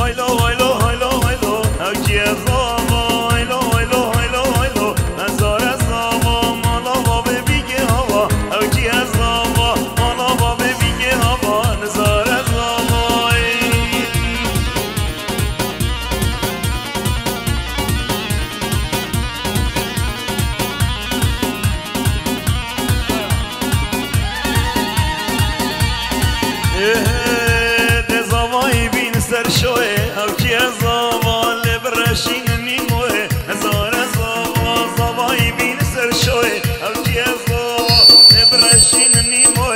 هایلو هایلو هایلو هایلو اوکی زاوا هایلو هایلو هایلو هایلو نزار زاوا مالا بابا بیگه هوا اوکی زاوا مالا بابا بیگه هوا نزار زاوا دزاوای بین سر شوه او کی زاوا لبرشین نیموه هزار زاوا زاوای بین سر شوه او کی زاوا لبرشین نیموه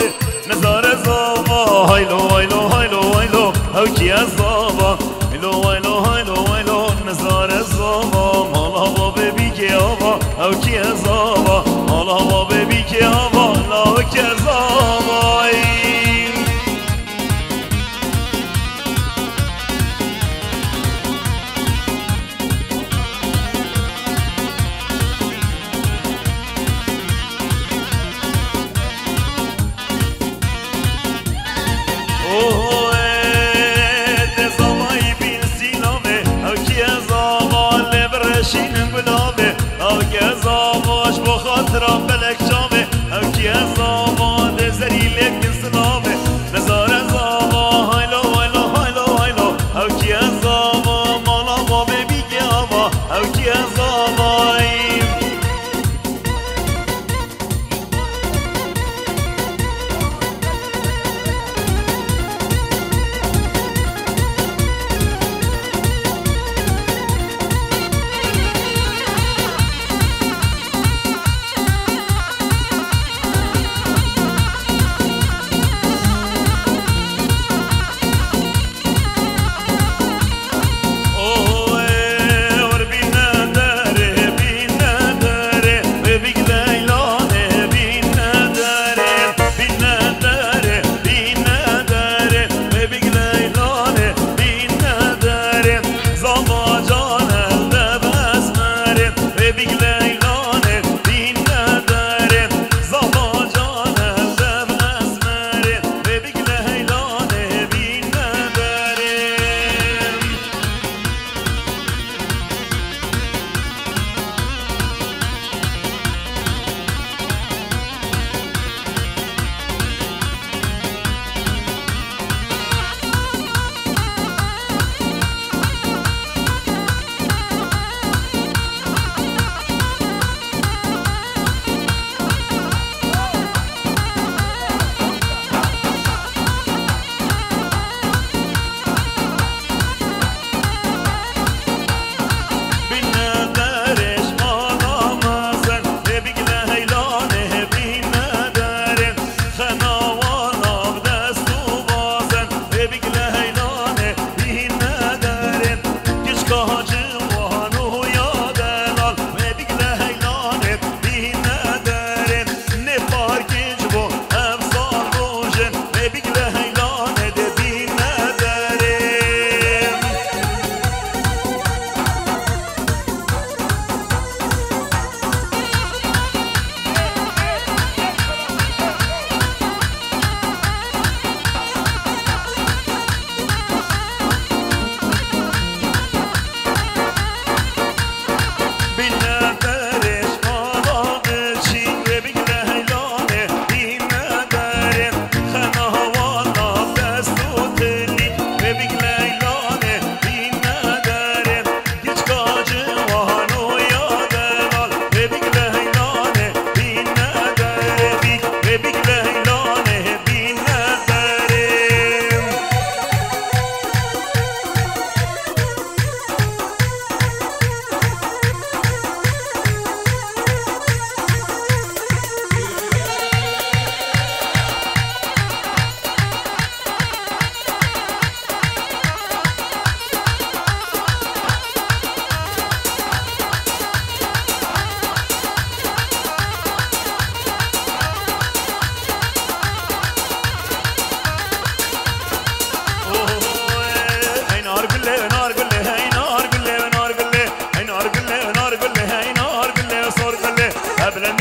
نزار زاوا هایلو هایلو هایلو هایلو او کی زاوا هایلو هایلو هایلو هایلو نزار زاوا مالا بابا بیگه آوا او کی زاوا مالا بابا بیگه آوا لا کی زاوا زاواش بخاطر بلک جامه او کی زاوا دزری لک سلامه نزار زاوا هایلو هایلو هایلو هایلو او کی زاوا مالا بابا بیگه هوا او کی زاوا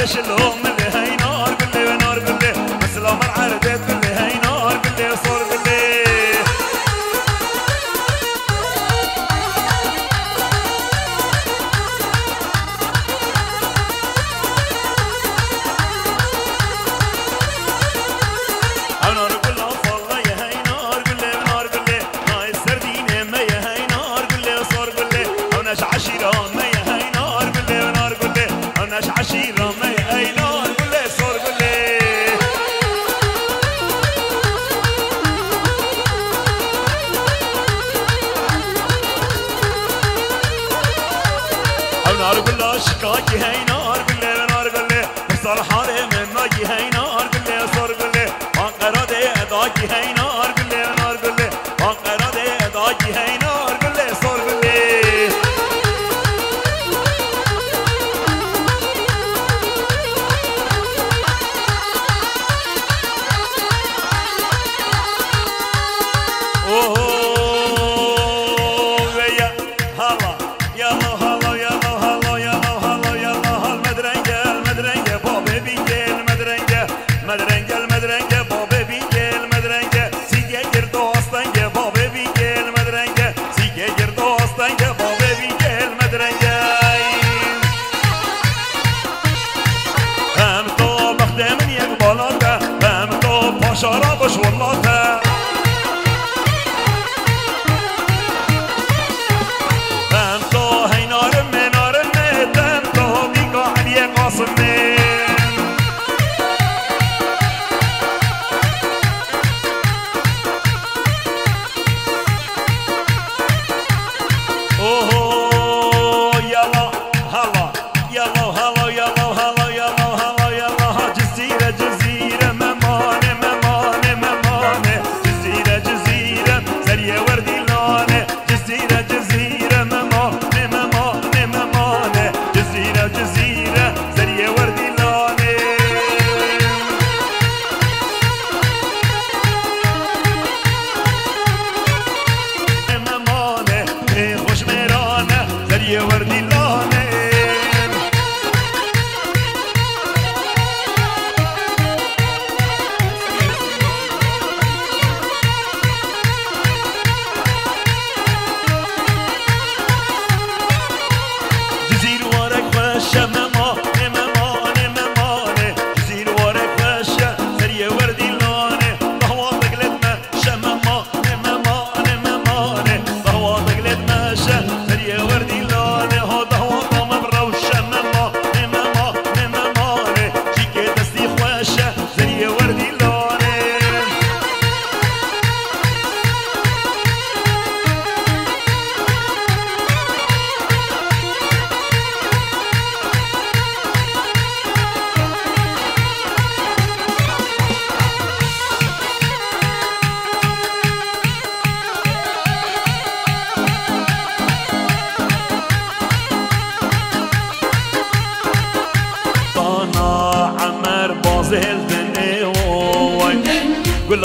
شلوم اللي هي نار باللي نار باللي مسلوم العردات باللي هي نار باللي صور باللي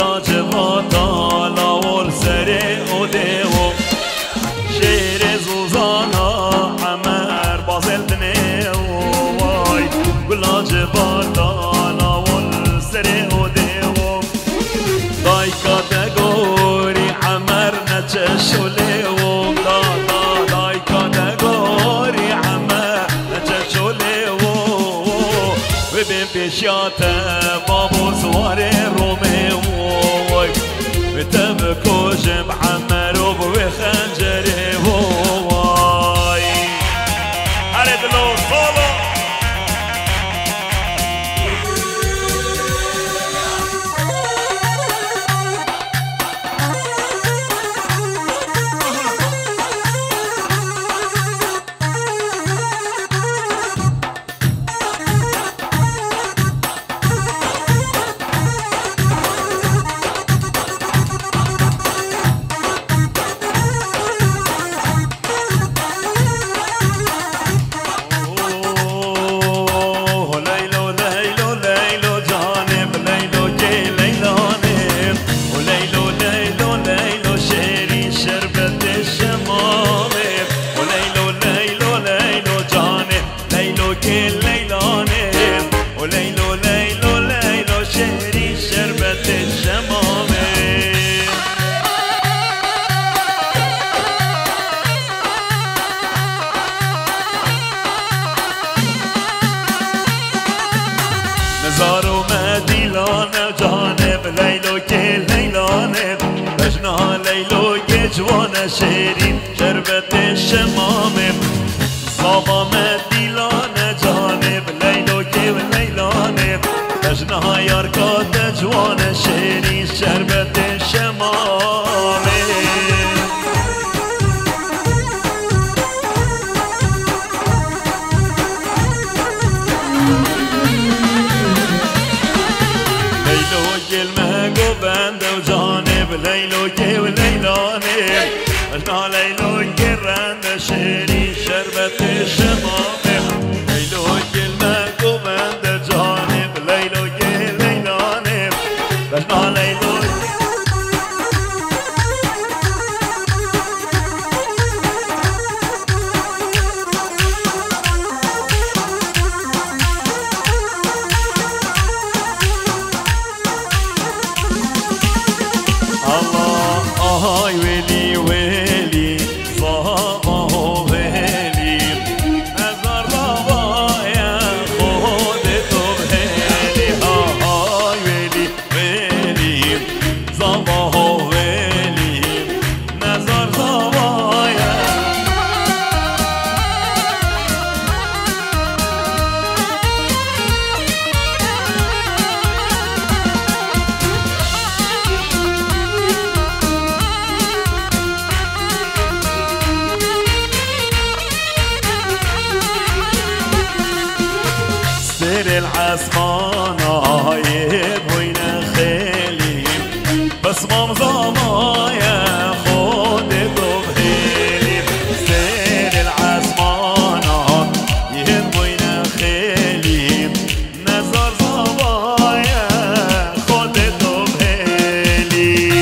گلا جواتا لاول سره و دیو شیر زوزانا عمر بازل دنیو وای گلا جواتا لاول سره و دیو دای کاتگوری عمر نچشو لیو دای کاتگوری عمر نچشو لیو و بین پیشیات بابو سوار رومي وای و تبکو جمع عمر و بوی خنجری وای هره دلو صالو زارو مدیلان جانب لیلو که لیلانه بجنها لیلو که جوان شیرین شربت شمامه صابا مدیلان جانب لیلو که لیلانه بجنها یارکات جوان شیرین شربت شمامه لیلو که و لیلانه اشنا لیلو که رند شیری شربت شمامه لیلو که المک و بند جانب لیلو که لیلانه اشنا لیلو آهای ویلی ویلی زاما ویلی نظر روای خود تو ویلی آهای ویلی ویلی زاما ویلی نظر روای العسمان عايب وين خيلي بس مامزامايا خود بهيلي سير العسمان عايب وين خيلي نظر زوايا خود بهيلي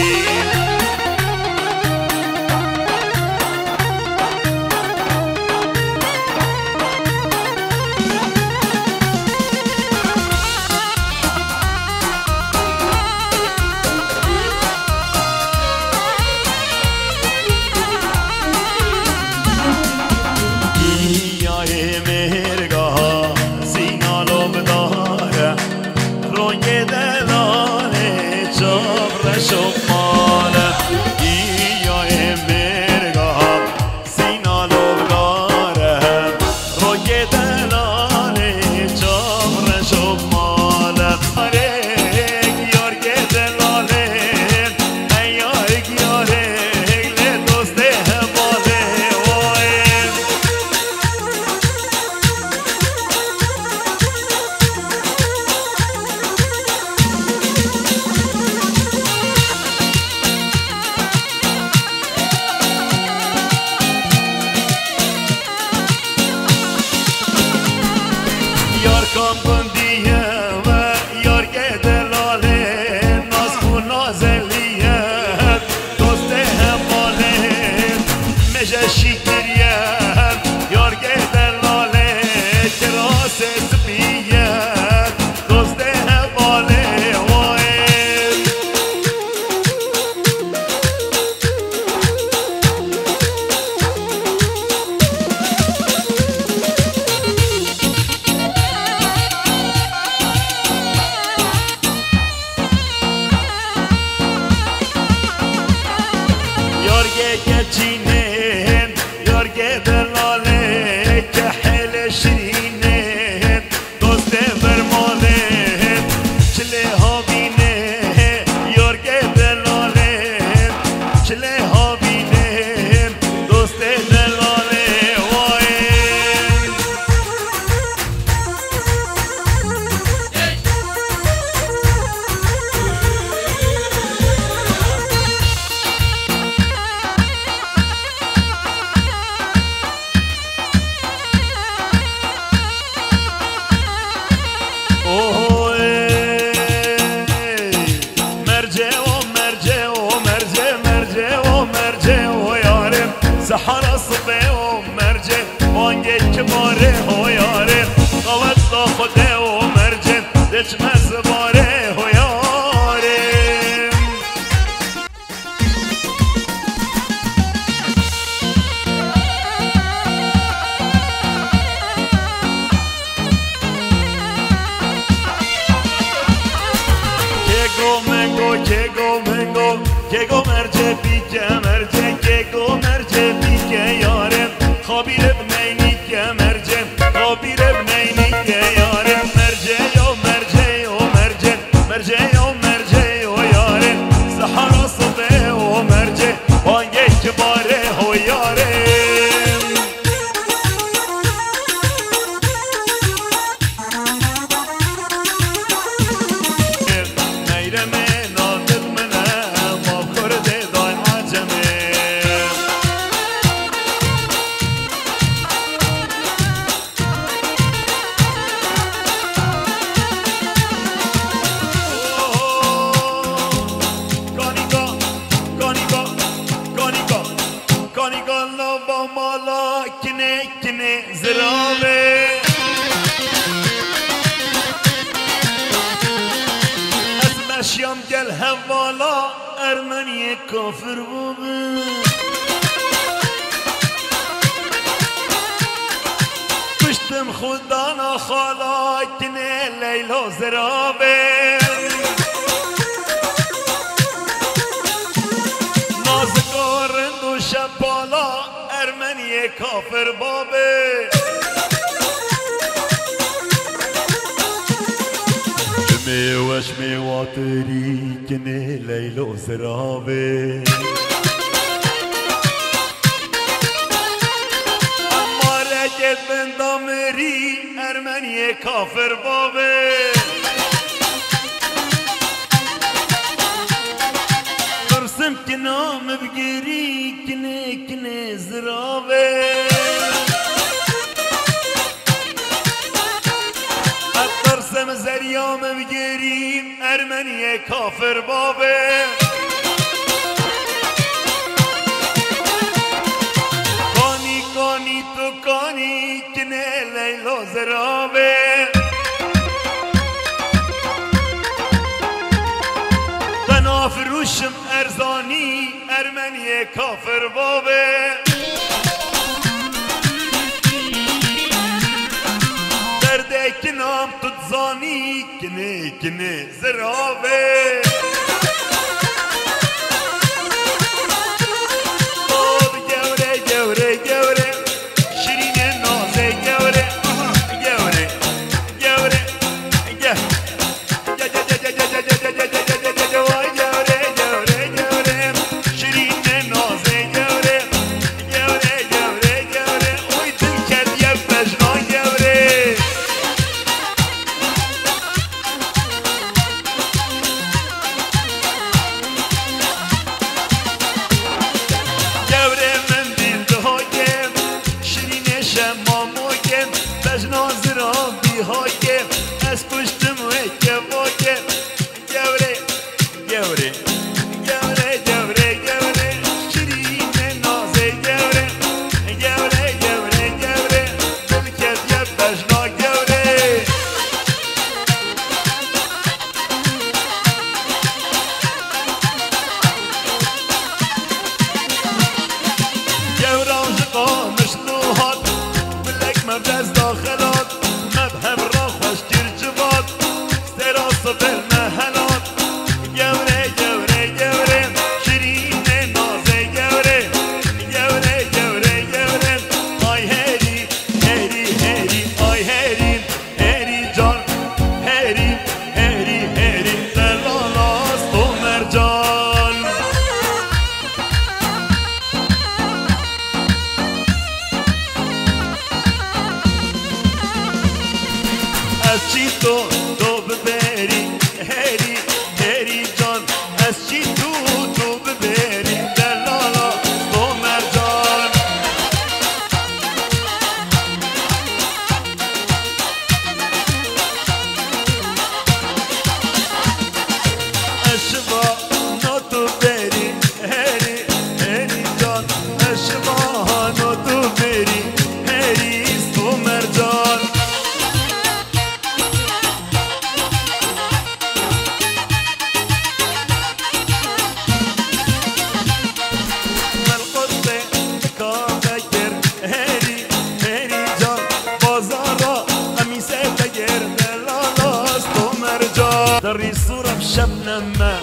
یارگه گچینه یارگه دلاله که حل شیرینه دوست برماله چله ها بینه یارگه دلاله چله ها بینه دوست دلاله وای سحر صبح ومرجع وانجي كباره وياره قوت خده ومرجع دش مزباره وياره كيغو منغو كيغو منغو كيغو مرجع بيجا مرجع كيغو مرجع یارم خابیر بنینی که مرجع خابیر بنینی که یارم مرجع یا مرجع و مرجع مرجع یا مرجع و یارم سحر صبح و مرجع وانگه کباره و یارم نیرمه نادر منه ما کرده دای عجمه کنه زرابه از مشیام گل حوالا ارمنی کافر بوبه پشتم خدا نخالا کنه لیلا زرابه نازگارند و شبالا ارمنی کافر بابه جمعی وشمی واتری کنه لیل و زرابه اما رجت بندامری ارمنی کافر بابه ترسم که نام بگیری کنه زرابه ترسم زریام بگیری ارمنی کافر بابه کانی تو کانی کنه لیلا زرابه فروشم ارزانی ارمنی کافر بابه درده کنام تتزانی کنه زرابه باب گوره شیرین نازه گوره از پشتم که واکه گوره شیرین نازه گوره دل کرد یه بجنا گوره گورم شقا مشلوحات بلک مبرز داخلات مبهم را خوش گیر جبات سراس و بالمهلات گوره شیرین نازه گوره تو ببری هری هری جان از چی تو ببری دلالا تو مرجان اشبا نو تو بری هری هری جان اشبا نو تو بری هری تو مرجان دري صورة بشبنما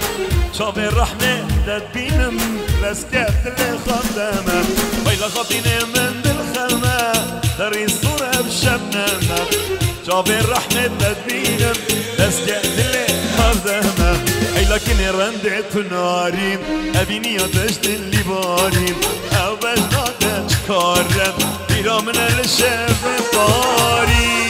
شوف الرحمة تدبينم لسكت اللي خدامة ويلا خطيني من بالخلمة دري صورة بشبنما شوف الرحمة تدبينم لسكت اللي خدامة اي لكن رندت نارين ابيني تشت اللي بارين او بجنات شكارم بيرا من الشاف طارين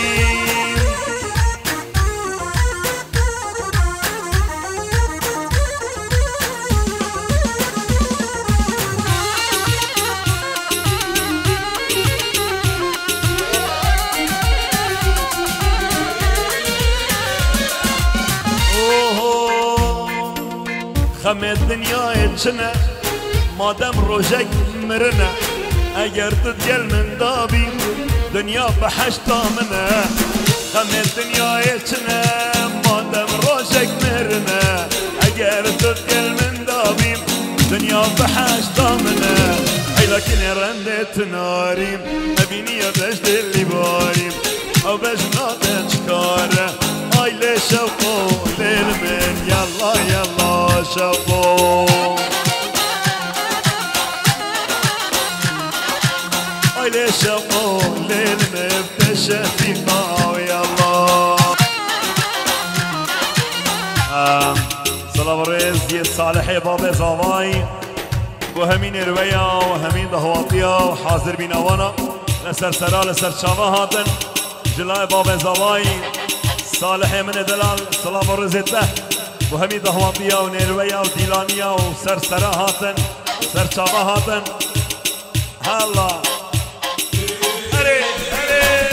خم الدنيا چنه مادم روجك مرنه اگر تدگل من دابي دنيا بحشتا منه خم الدنيا چنه مادم روجك مرنه اگر تدگل من دابي دنيا بحشتا منه اي لكن رندت ناريم ابيني بجد اللي باريم او بجنات شكاره اي لي شوقو للمن يلا يلا شوقو اي لي شوقو للمن بشفيقه يلا صلاة الرئيس صالح بابا زواي وهمين رويا وهمين دهواتيا وحاضر بينا وانا لسر سرا لسر شاما هاتن جلاي بابا زواي صالح من دلال صلاة الرزته وهمي دهواتيا ونيرويا وديلانيا وسرسرا هاتن سرشابا هاتن هلا هري هري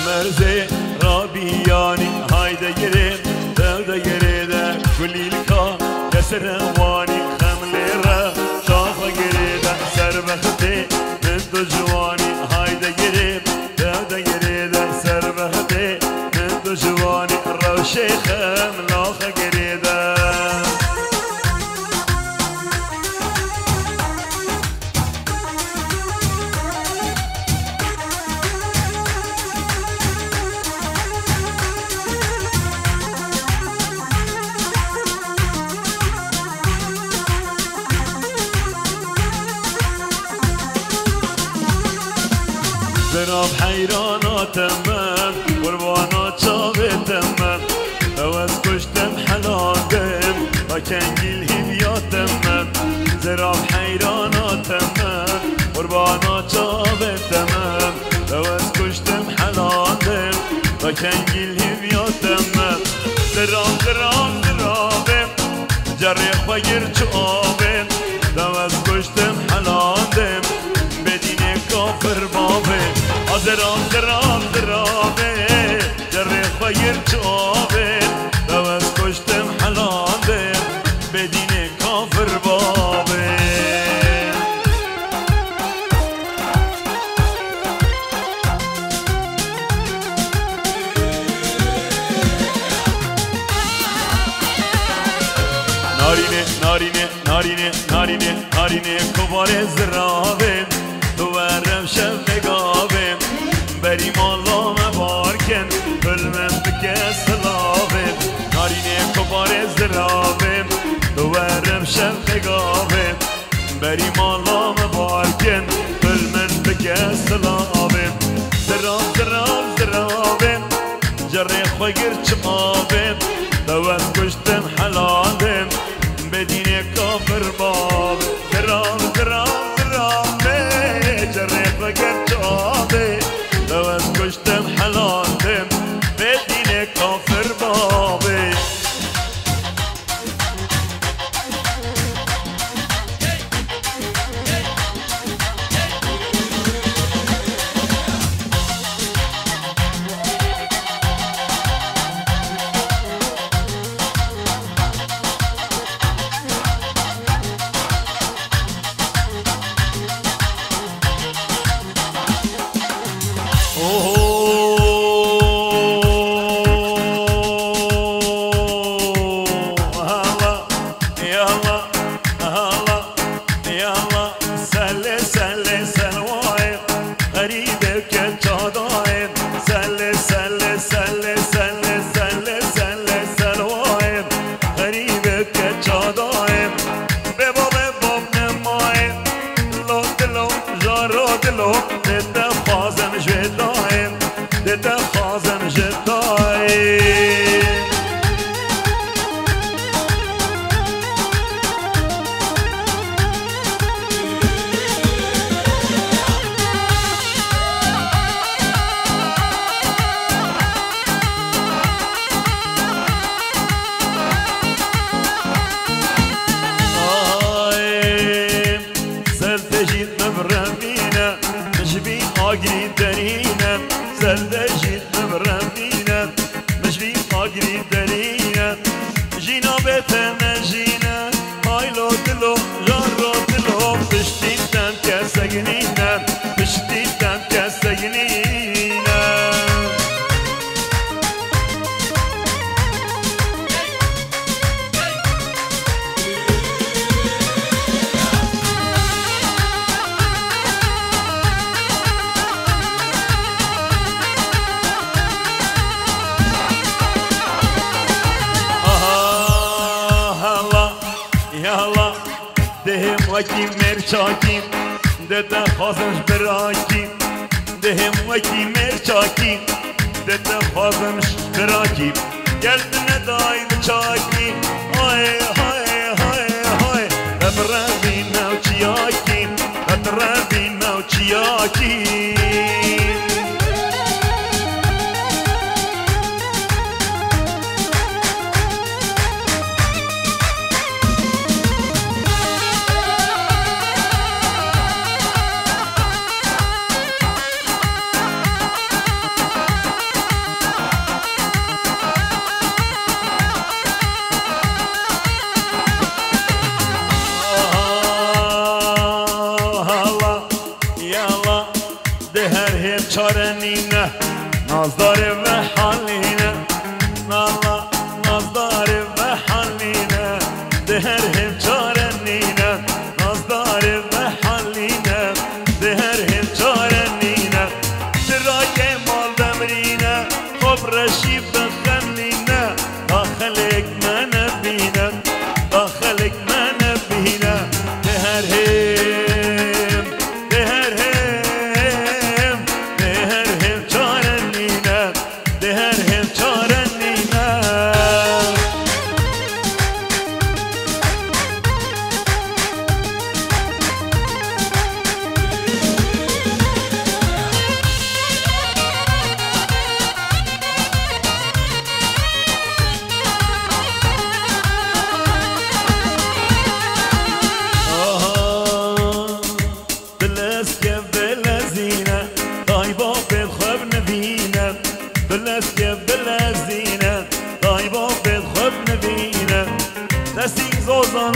مرزي رابياني هايدا يريد دا يريد كل الكا كسر واني خملي را شافا يريد سربختي من دجواني هايدا يريد دا يريد سربختي من دجواني روشي خملاخ يريد زراب حیراناتم من قربانا چاوتم من دوز کشتم حلالم با کنگیل هیویاتم من زراب حیراناتم من قربانا چاوتم من دوز کشتم حلالم با کنگیل هیویاتم من زراب زراب زرابم جریخ و گرچ آبم دوز کشتم حلالم بدین کافر بابه زراب زراب زرابه جریخ و گرچ آبم دوز کشتم حلالم بدین کافر بابه نارینه نارینه نارینه نارینه نارینه کبار زرابم دوارم شب نگابم بری مالا مبارکن بلمن بکه سلابم نارینه کبار زرابم دوارم شب نگابم بری مالا مبارکن بلمن بکه سلابم زراب زراب زرابم جریخ و گرچ آبم دوز کشتم حلالم بدین کافر باب زراب زراب زرابه جریخ و گرچ آبه دوز کشتم حلالم بدین کافر بابه وکی مرچاکی دتا خواستمش براکی دهم وکی مرچاکی دتا خواستمش براکی گرد ندای بچاکی های های های های ببرابی نوچیاکی ببرابی نوچیاکی چارنینه نازداره و حالینه نالا نازداره و حالینه دهر هم چارنینه نازداره و حالینه دهر هم چارنینه چرای مال دمرینه خب رشیب بخنینه داخلک من بینه داخلک من بینه دهر هم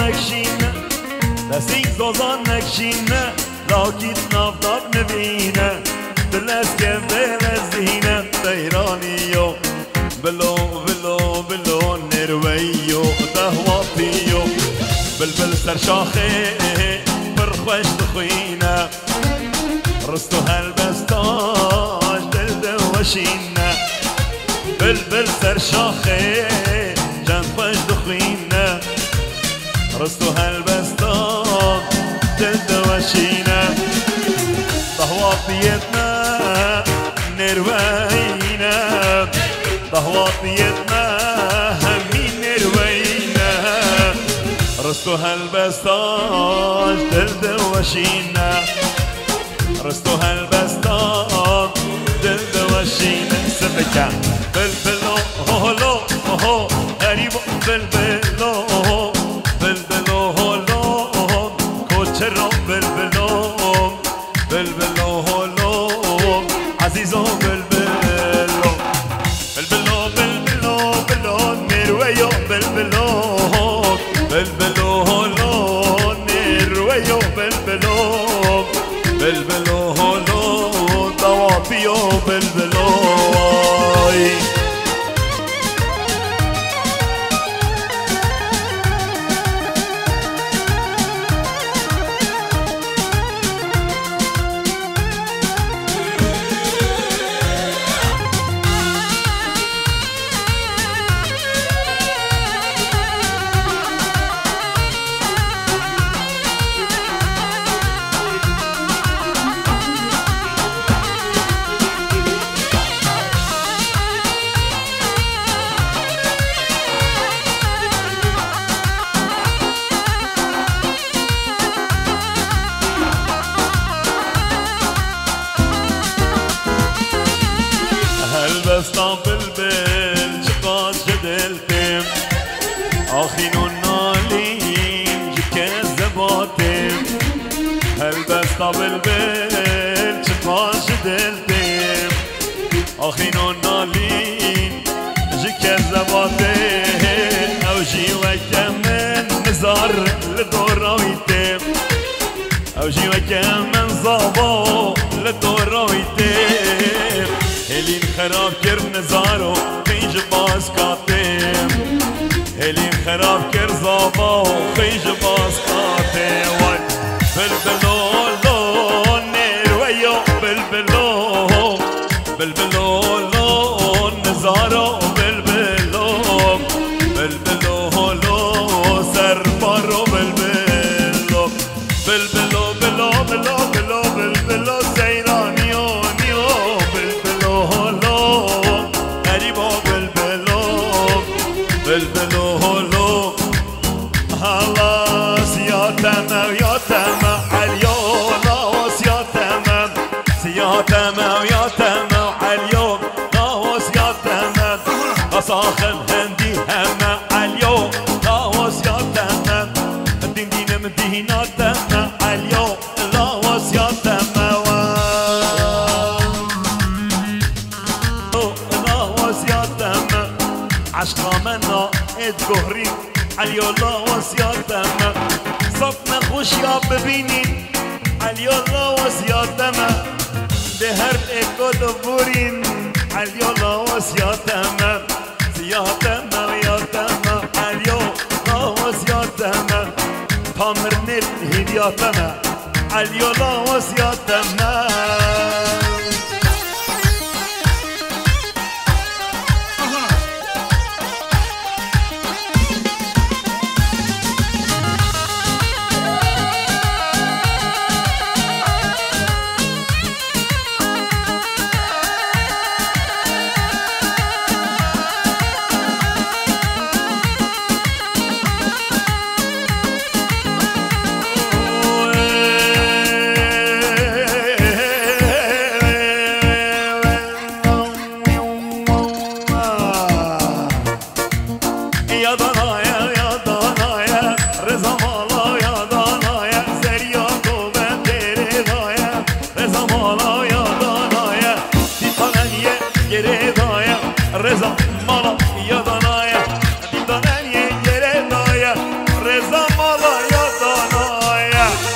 نکشینه دستی زوزان نکشینه لاکیت نافدار نبینه دلست که بلزینه دیرانیو بلو بلو بلو نرویو دهواتیو بلبل سر شاخه برخوش دخوینه رستو هلبستاش دل دوشینه بلبل سر شاخه جان خوش دخوینه رستو هلبستاش دل دوشینه ضهواتيتنا نروينا ضهواتيتنا همين نروينا رستو هالبستاج دل دوشينا رستو هالبستاج دل دوشينا سبكا بلبلو هولو هو غريبو بلبلو بلبلو هولو كوتشرو بلبلو بلبلو هولو عزيزو بلبلو بلبلو بلبلو بلو نرويو بلبلو بلبلو هولو نرويو بلبلو بلبلو هولو طوافيو بلبلو هلبستا بلبل چقاس جدلتم آخین و نالیم جکز زباتم هلبستا بلبل چقاس جدلتم آخین و نالیم جکز زباتم او جیوکم من نزار لدوراویتم او جیوکم من زابا لدوراویتم هلين خراب كر نزارو خيج باز كاتم هلين خراب كر زابا خيج باز كاتم بلبلو لو نرويو بلبلو بلبلو لو نزارو بلبلو بلبلو لو سربارو بلبلو بلبلو بلو بلو بلو بلبلو سيرانيو بلبلو هولو خلاص يا تمام يا تمام اليوم خلاص يا تمام يا تمام يا تمام اليوم خلاص يا تمام أصاخن هندي هما اليوم خلاص يا تمام الدين دين مدينة تمام اليوم خلاص يا تمام خلاص يا تمام عشقا منا اتقهرين عاليولا وسياتنا صفنا خوش يا ببينين عاليولا وسياتنا دهر اكو دبورين عاليولا وسياتنا سياتنا وياتنا عاليولا وسياتنا تامرن الهدياتنا عاليولا وسياتنا رزا مالا یا دانایا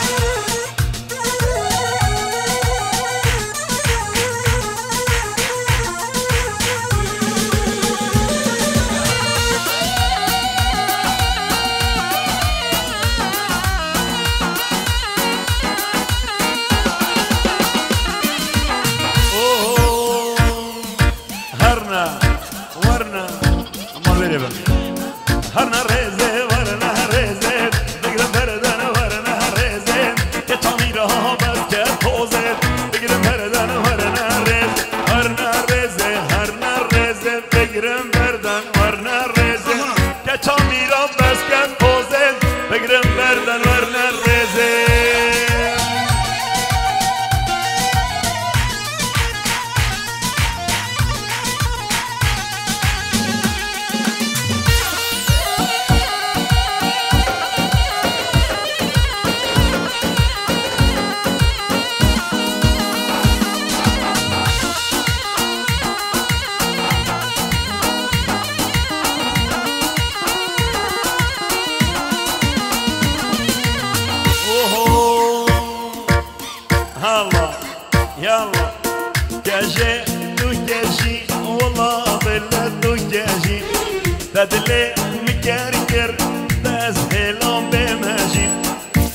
هرنا رزه ورنا رزه بگرم بردن ورنا رزه که تامیرها بس که توزه بگرم بردن ورنا رزه هرنا رزه بگرم بردن ورنا رزه که تامیرها بس که توزه بگرم بردن ورنا رزه يلا كاجي وكاجي والله بلد وكاجي تدلي مكركر تسهلهم بماجي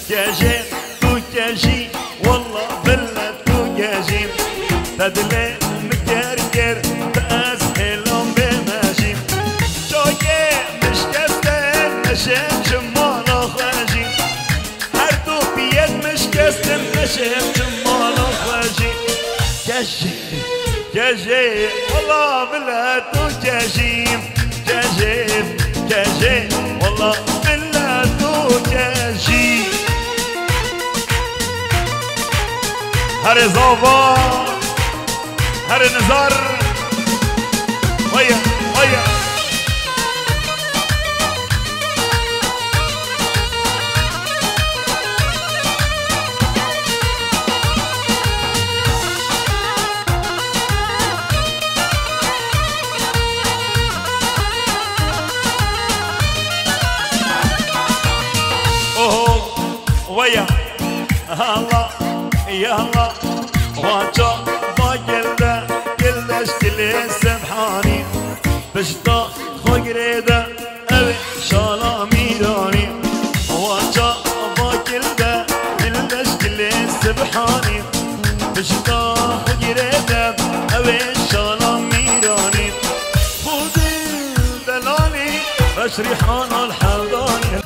كاجي وكاجي والله بلد وكاجي تدلي مكركر تسهلهم بماجي شوكي مش كستن نشم جمال خاجي هردو بيد مش كستن نشم جمال خاجي كاجي والله بلاد وكاجي كاجي والله بلاد وكاجي هر زوبا هر نزار ويا ويا الله يا الله واجا باقلدا كلش كل سبحاني بشتا خوغريدا اوي شالا ميراني واجا باقلدا كلش كل سبحاني بشتا خوغريدا اوي شالا ميراني خودي دلالي رشريحان الحضاني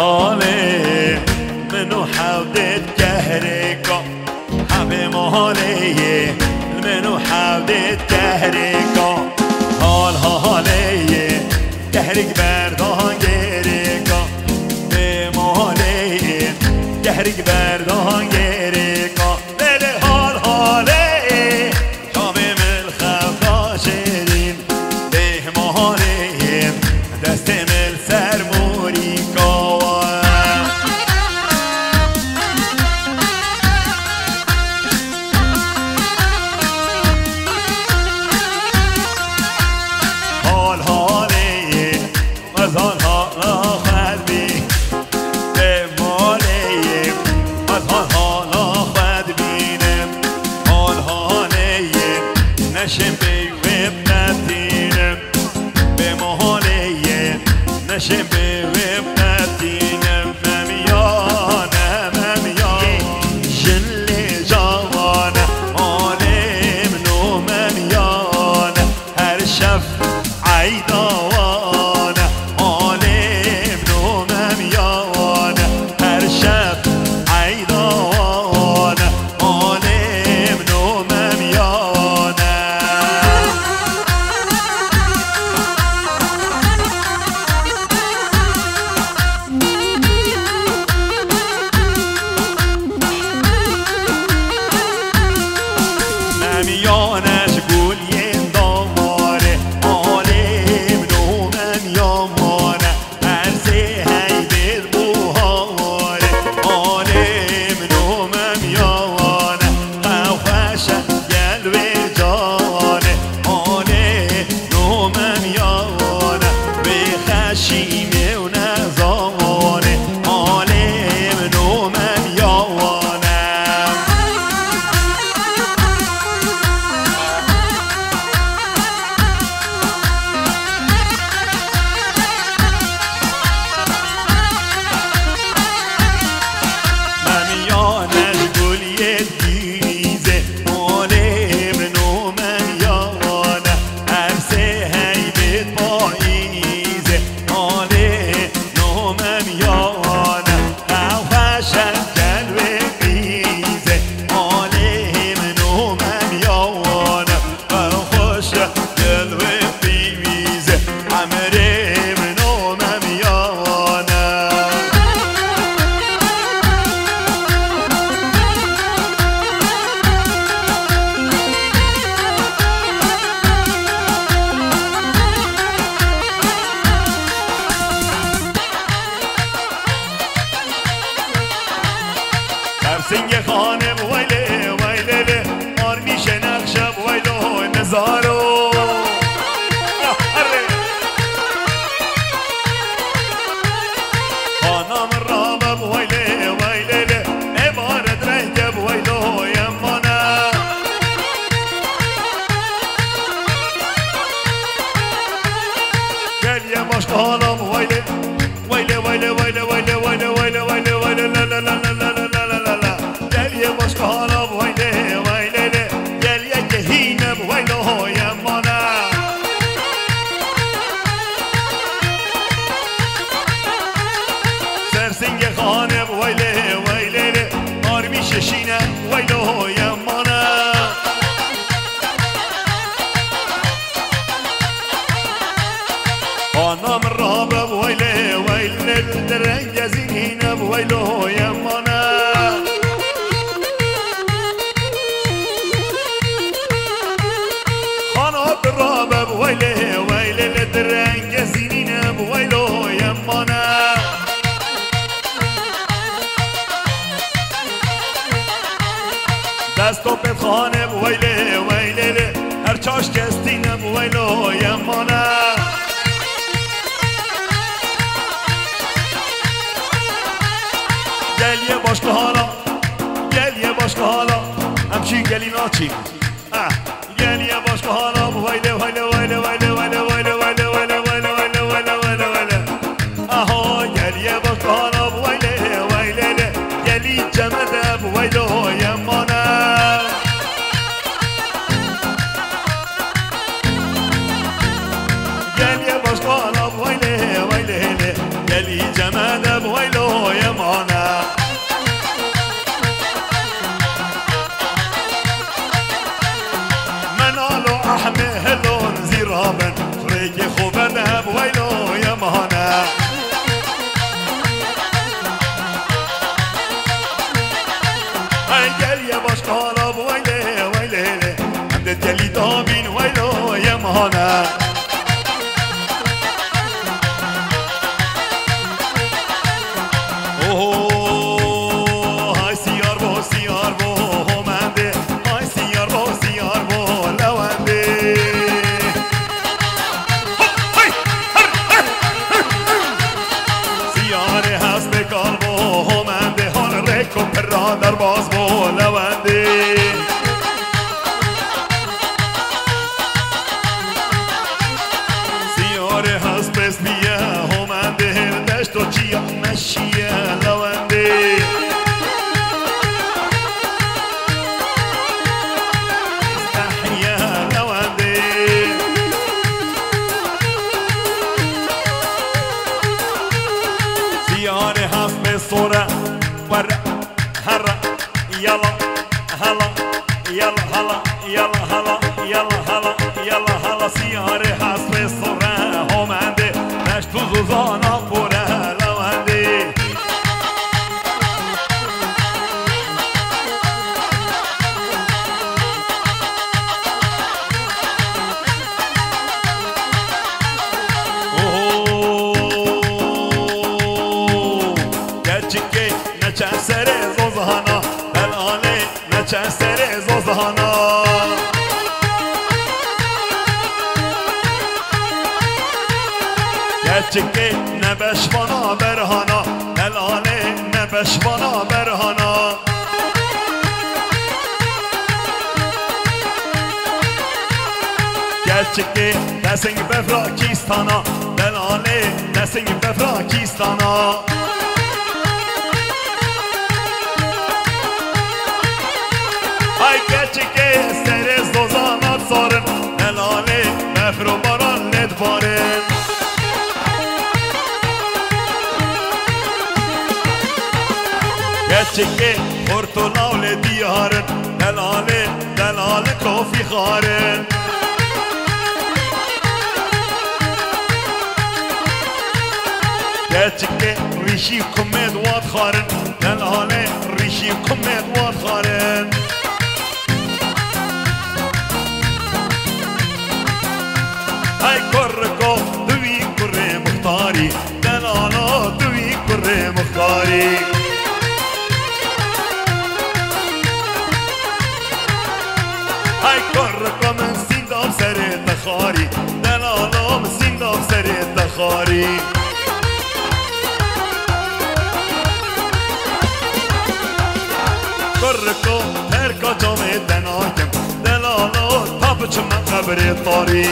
حاله منو حودت كهريكا حبي مهاليه منو حودت كهريكا حاله كهريك بردان جريكا بمهاليه كهريك بردان جريكا بله حاله شامي من خفا شيرين به مهاليه دست من سرموري نشم بیویب ندینم به محالیه نشم بیویب ندینم ممیانم جنلی جوانه آلم نو ممیانه هر شب عیدوانه آلم نو ممیانه هر شب عیدوانه آلم نو ممیانه زارو خانم رابب ویله ویله عبارت رنگب ویلو یمانه گل یه باش خانم ویله ویله ویله ویله ویله ویله ویله ویله ویله لا لا لا لا لا لا لا لا گل یه باش خانم ویله ویله گل یه گهینب ویلو یمانه سرسنگ خانه ویله ویله آرمی ششینه ویلو یمانه خانم رابب ویله ویله درنگ زینینه ویلو یمانه خانم رابب ویله ویله درنگ زینینه ویلو یمانه دستو به خانه ویله ویله هر چاش کستینه ویلو یمانه گل یه باش که حالا گل یه باش که حالا همچی گلی ناچی گل یه باش که حالا ویله ویله ویله ویله ویله ویله ویله ویله ویله ویله ویله ویله ویله آها گل یه باش که حالا ویله ویله گلی جمده ویلو یمانه گل یه باش که حالا ویله ویله گلی جمده ویلو یمانه منالو احمهلون زیرابن فریق خوبنه ویلو یمانه گل یه باش کالا ویله ویله همدت گلی دابین ویلو یمانه اوه های سیار بو همنده های سیار بو لونده سیاره هست بکار بو همنده هان رکو پرا در باز بو لونده سیاره هست بسمیه همنده دشت و چیا مشیه لونده استحیه لونده سیاره هست بسوره ور هر یلا هلا یلا هلا یلا هلا یلا هلا یلا هلا سیاره هست بسوره همنده دشت و زوزانا پره لونده گچکی نچه سر زوزانا دلاله نچه سر زوزانا گچکی نبشوانا برهانا دلاله نبشوانا برهانا گچکی دسنگ بفراکیستانا دلاله دسنگ بفراکیستانا ای گچکی سر زوزانات سارن دلاله بفرو باران لد بارن گچکی پرتوناول دیارن دلاله کافی خارن گچکی ریشی کمد واد خارن دلاله ریشی کمد واد خارن ای کرکو دوی کره مختاری دلالا دوی کره مختاری ای کرکو من سیدا خاری دلالام سینداب سر دخاری کرکو ترکا جامع دناکم دلالا تاب چم قبر طاری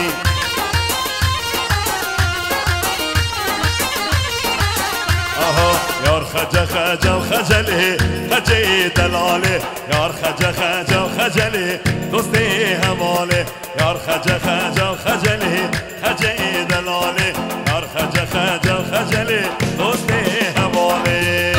آها یار خجه خجه و خجله خجه دلاله یار خجه خجه و خجله دوست حواله یار خجه خجه و خجله خجه دلاله یار خجه خجه و خجله دوست حواله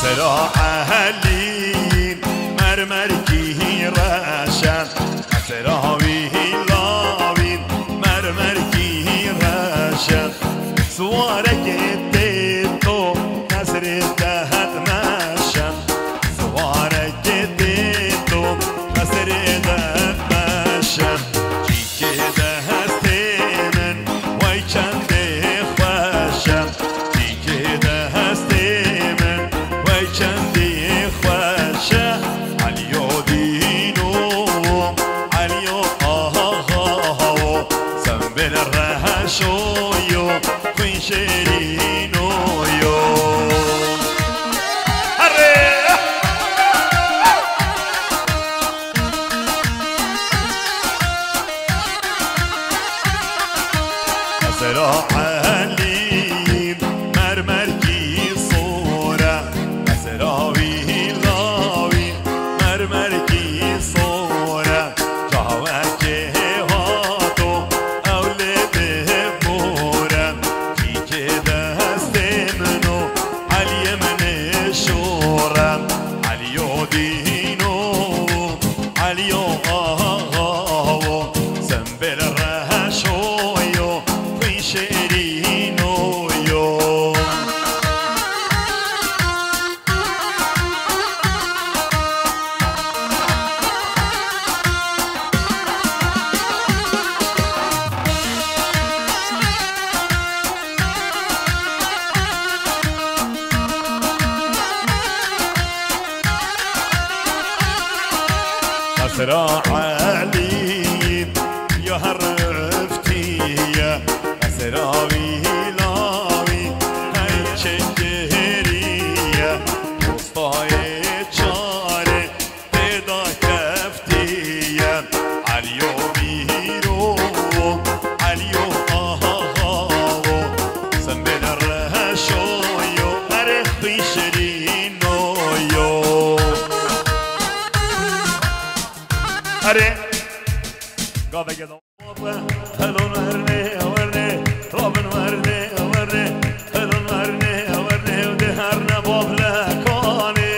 سرا اهلین مرمرکی رشن سرا ویلاوین مرمرکی رشن سوارک تو نظر دهد مشن سوارک تو نظر دهد مشن چی که دهست من وی چنده خوشم چی که دهست من وی چندی خوشه علیو دینو علیو آها سنبل رهشویو خوی شیرینویو سرا علیم مرمرکی صوره سرا ویلاوی مرمرکی صوره جاوکه هاتو اولد موره کی که دست منو علی من شوره علیو دینو علیو آهاو سنبل رهشویو خوی شیرینویو أسرع علي يا هرفتي أسرع ويلاوي هاي شكرية وسطاي شاري تدا كفتي عليو بيرو عليو آهاو سنبل الرهشويو أرخي شرينويو أري قابل كده هلون ورني ورني رابن ورني ورني هلون ورني ورني ودهرنا باب لكوني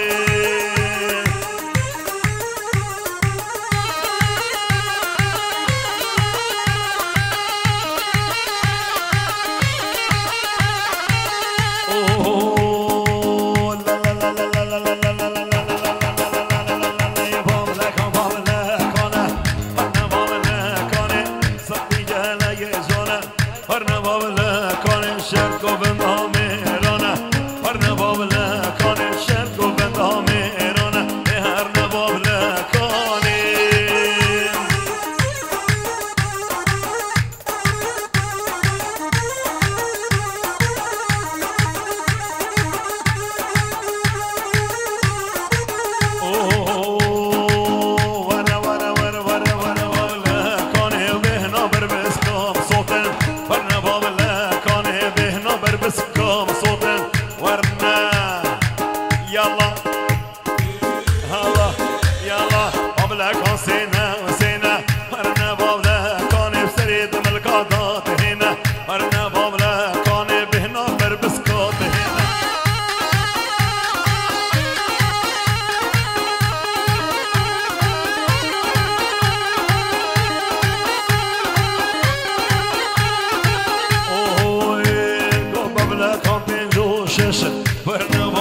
اوه لا لا لا لا لا لا لا لا Verna